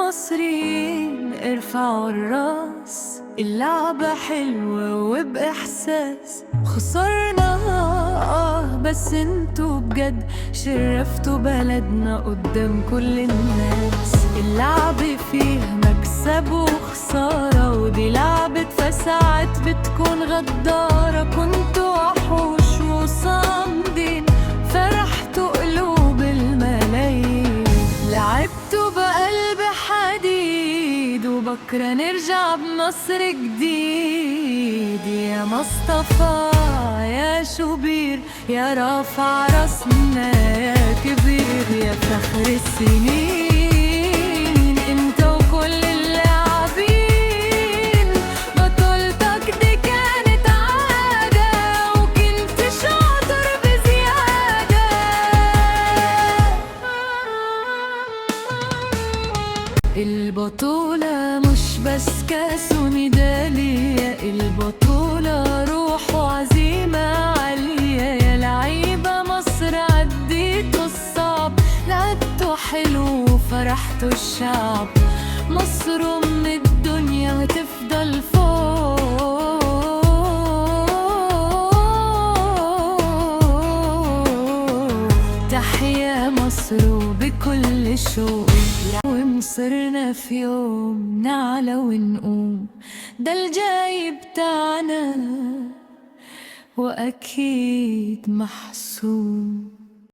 المصريين ارفعوا الراس، اللعبة حلوة وبإحساس. خسرنا بس انتوا بجد شرفتوا بلدنا قدام كل الناس. اللعب فيه مكسب وخسارة، ودي لعبة فساعات بتكون غدارة. كنتوا وحوش وصامدين، فرحتوا قلوب الملايين. لعبتوا بقلب حديد، وبكرة نرجع بنصر جديد. يا مصطفى يا شوبير، يا رافع راسنا يا كبير، يا فخر السنين انت وكل اللاعبين. بطولتك دي كانت عادة، وكنت شاطر بزيادة. البطولة مش بس كاس وميدالية، البطولة روح وعزيمة عالية. يا لعيبة مصر عديتوا الصعب، لعبتوا حلو وفرحتوا الشعب. مصر أم الدنيا هتفضل فوق. تحيا مصر وبكل شوق، ومصرنا في يوم نعلى ونقوم. ده الجاي بتاعنا وأكيد محسوم.